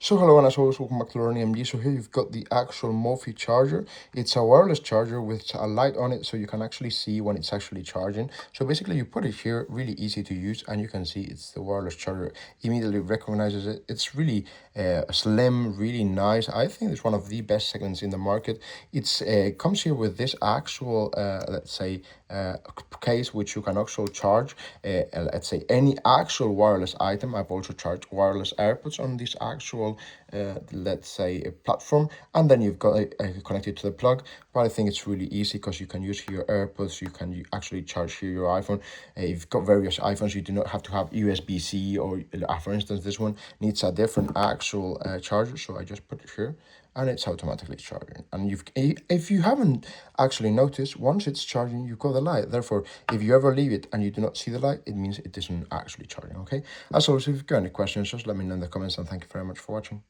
So hello and as always, welcome back to Learning MD. So here you've got the actual Mophie charger. It's a wireless charger with a light on it so you can actually see when it's actually charging. So basically you put it here, really easy to use, and you can see it's the wireless charger. Immediately recognizes it. It's really slim, really nice. I think it's one of the best segments in the market. It's comes here with this actual, let's say, case which you can also charge, let's say, any actual wireless item. I've also charged wireless AirPods on this actual, let's say, a platform, and then you've got it connected to the plug. But I think it's really easy because you can use here your AirPods, you can actually charge here your iPhone. If you've got various iPhones, you do not have to have USB-C, or for instance, this one needs a different actual charger. So I just put it here and it's automatically charging. And if you haven't actually noticed, once it's charging, you've got the light. Therefore, if you ever leave it and you do not see the light, it means it isn't actually charging. Okay. As always, if you've got any questions, just let me know in the comments, and thank you very much for watching.